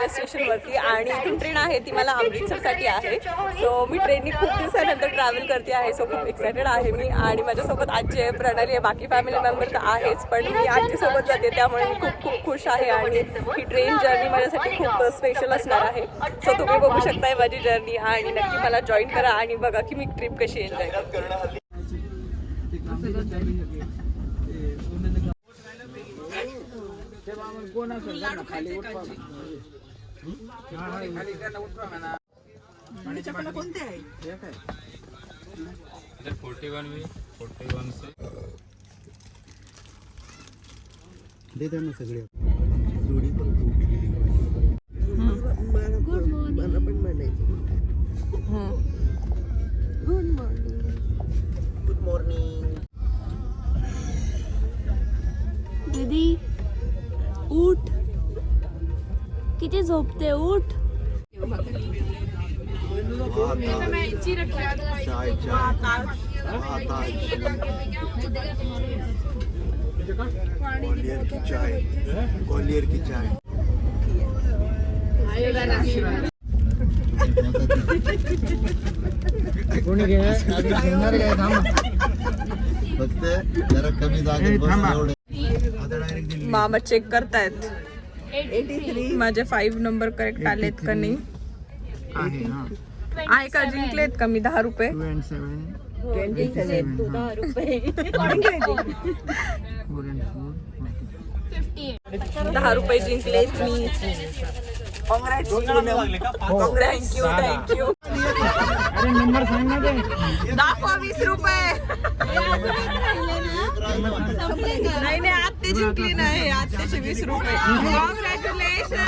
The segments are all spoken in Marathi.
स्टेशनवरती आणि इथून ट्रेन आहे ती मला अमृतसरसाठी आहे. सो मी ट्रेननी खूप दिवसानंतर ट्रॅव्हल करते आहे. सो खूप एक्सायटेड आहे मी आणि माझ्यासोबत आजी आहे, प्रणाली आहे, बाकी फॅमिली मेंबर तर आहेच, पण मी आजीसोबत जाते त्यामुळे मी खूप खूप खुश आहे आणि ही ट्रेन जर्नी माझ्यासाठी खूप स्पेशल असणार आहे. सो तुम्ही बघू शकताय माझी जर्नी आणि नक्की मला जॉईन करा आणि बघा की मी ट्रिप कशी एन्जॉय करते. कोणते आहे 41 देते ना सगळे जोडी पण गुड मॉर्निंग मला पण म्हणायचं गुड मॉर्निंग गुड मॉर्निंग दीदी उठ, किती झोपते, उठ. ग्वालियर की चाय, ग्वालियर की चाय. कोणी फक्त जरा कमी जागेत बस एवढं. मामा चेक करतायत माझे 5 नंबर करेक्ट आलेत का नाही. आहे का, जिंकलेत का मी 10 रुपये. 10 रुपये जिंकलेत मी. थँक्यू. अरे नंबर सांग ना ते. दाखवा 20 रुपये. नाही आत्ते जिंकली नाही, आत्तेचे 20 रुपये. कॉंग्रॅच्युलेशन.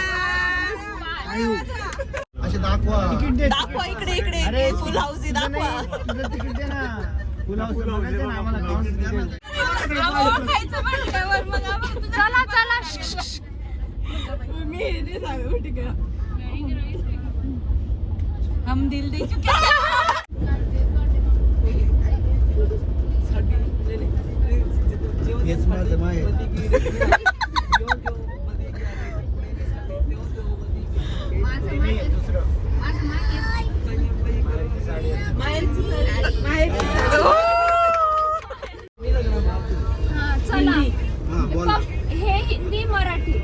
असे दाखवा दाखवा इकडे फुल हाऊस दाखवा. तिकीट दे ना. फुल हाऊस बघायचं ना आम्हाला. चला मी हे सांगू ठीक आहे. हम दिल दे चुके. हेच माझं माय. हे हिंदी मराठी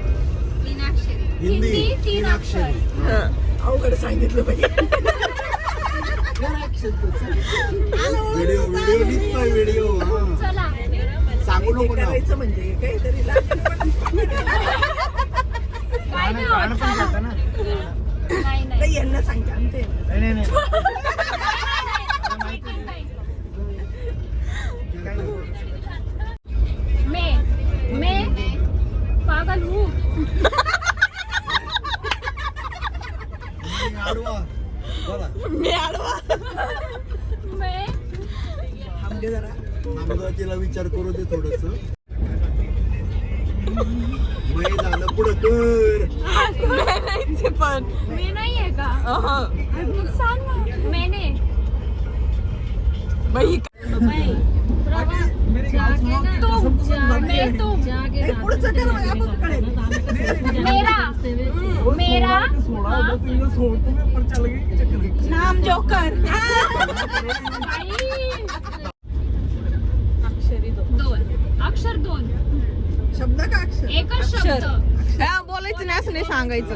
हिंदी 3 अक्षर. अवघड सांगितलं पाहिजे. व्हिडिओ निघतोय व्हिडिओ. चला सांगू नको ना म्हणजे काहीतरी नाही यांना सांगते आमचे. मैं पागल हूँ. मी आडवा. आमचे जरा तिला विचार करू दे थोडस. वय झालं पुढं कर. पण मैं नहीं है का. सांग ना. मैंने बाई मेरा नाम जोकर. अक्षर 2 शब्द का अक्षर. एकच शब्द. बोलायचं नाही असं नाही सांगायचं.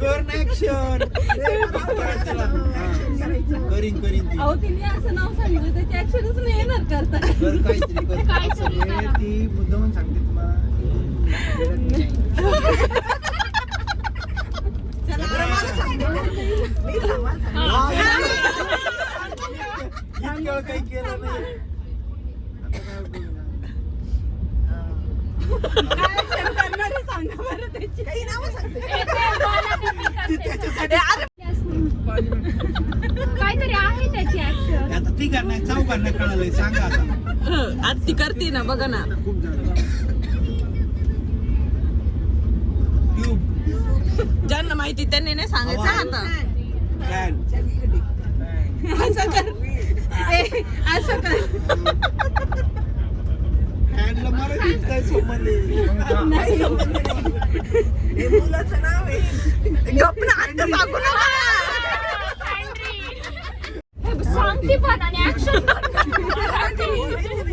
कर ना ऍक्शन. करीन अहो तिने असं नाव सांगितलं त्याची ऍक्शनच नाही येणार करता. कर काहीतरी कर. काय ती मुद्दामून सांगते तुम्हाला. काही केलं नाही. सांगा बरं त्याची काही नाव सांगते. काहीतरी आहे त्याची ऍक्शन. आता ती करणार चौकांना कळालंय. सांगा आता. आज ती करते ना बघा ना. ज्यांना माहिती त्यांनी नाही सांगायचं आता. असं कर असं कर. हँडला मराठीत काय संबंध आहे. गपना आता सांगू नका. सांगते पण आणि ऍक्शन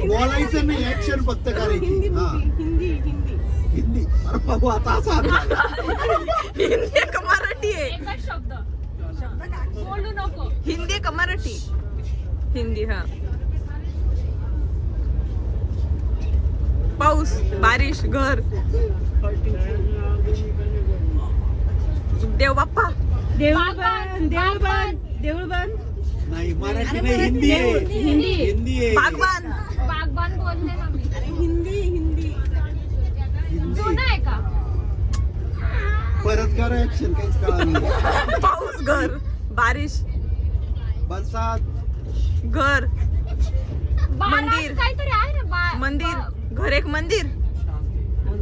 बोलायचं नाही, ऍक्शन फक्त करायची. हा हिंदी. अरे बाबू आता असा हिंदी का मराठी आहे? एकच शब्द बोलू नको. हिंदी का मराठी? हिंदी. हा. पाऊस, बारिश, घर, देव बाप्पा, देऊळबंद, नाही मराठी नाही, हिंदी आहे. हिंदी आहे. बागबान. बागबान बोलले ना मी. हिंदी. जुना आहे का? परत करा ऍक्शन, काहीच कळलं नाही. पाऊस, घर, बारिश, बरसात, घर, बारा मंदिर. काहीतरी आहे ना मंदिर, घर एक मंदिर.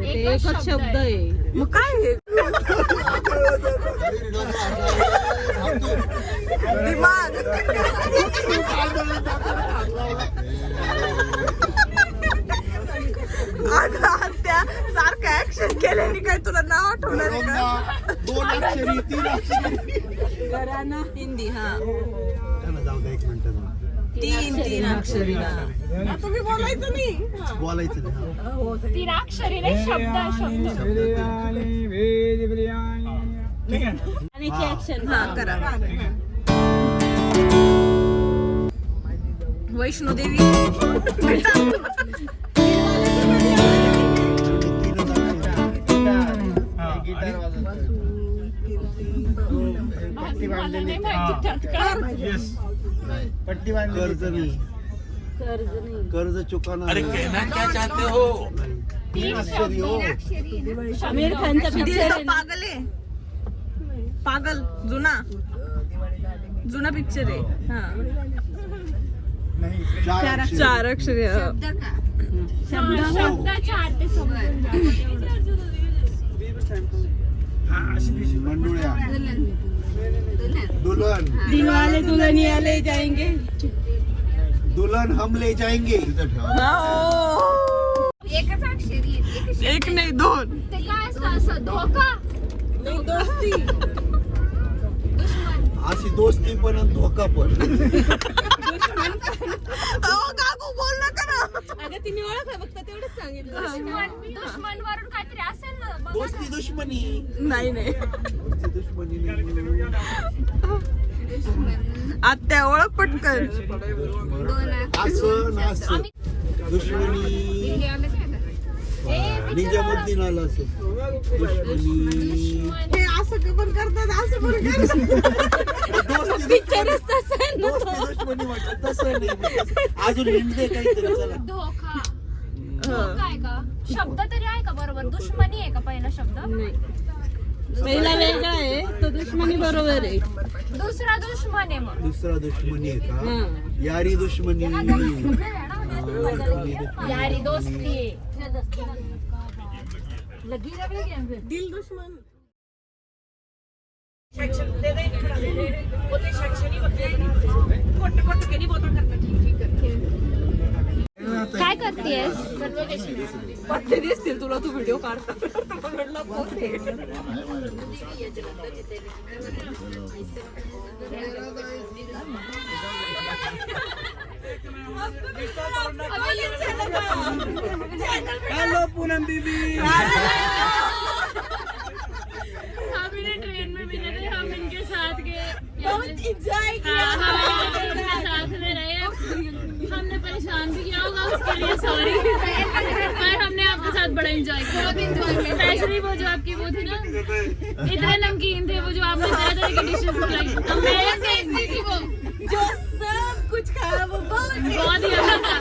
एकच शब्द आहे. मग काय आहे? दिमाग. अगं त्या सारखं ऍक्शन केल्याने काय तुला नाव आठवणार आहे का? 2 अक्षरी 3 अक्षरी. हिंदी. हा. त्याला जाऊ दे 1 मिनिट. 3 अक्षरी. तुम्ही बोलायचं नाही. बोलायचं नाही. हा. 3 अक्षरी नाही, शब्द आहे शब्द. हा करा. वैष्णोदेवी. मला नाही माहिती त्यात काय. पट्टी बांधली. कर्ज चुकाना. अरे कहना क्या चाहते हो? 3 अक्षरी हो. आमिर खानचा दिल तो पागल आहे. पागल जुना पिक्चर आहे. हा. 4 अक्षरी. शब्दाच्या आत ते समजून मंडुळ्या. दुल्हन. दिलवाले दुल्हनिया ले जाएंगे. दुल्हन हम ले जाएंगे. एकच अक्षरी आहे. एक नाही 2. ते काय असतं असं धोका दोस्ती. अशी दोस्ती पण आणि धोका पण. काकू बोल नका ना. अगं तिने ओळख आहे फक्त तेवढंच सांगितलं. दुश्मन वरून काहीतरी असेल ना बघा ना. दोस्ती दुश्मनी. नाही दोस्ती दुश्मनी नाही. आत्या ओळख पटकन. असं ना असं दुश्मनी. निजामुद्दीन आला असं दुश्मनी. हे असं पण करतात, असं पण करतात. दोस्ती दुश्मनी वाटत तसं नाही. अजून हिंदी काहीतरी. चला. धोका आहे का? शब्द तरी आहे का बरोबर? दुश्मनी आहे का पहिला शब्द? पहिला वेगळा आहे तो. दुश्मनी बरोबर आहे. दुसरा दुश्मन आहे मग. दुसरा दुश्मनी आहे का? यारी दुश्मनी. यारी दोस्ती आहे. दिल दुश्मन. काय करतेस? पत्ते दिसतील तुला, तू व्हिडिओ काढता. म्हणलं पोते. हेलो पूनम दीदी. हम इन्हें ट्रेन में मिले थे, हम इनके साथ गए, बहुत एंजॉय किया. साथ में रहे. हमने परेशान भी किया होगा, उसके लिए सॉरी. पर हमने आपके साथ बड़ा एंजॉय किया. स्पेशली वो जो आपकी वो थी ना, इतने नमकीन थे वो, जो आपने तरह तरह की डिशेस खिलाई. अमेजिंग थी वो, जो सब कुछ खाया वो बहुत बहुत ही अच्छा था.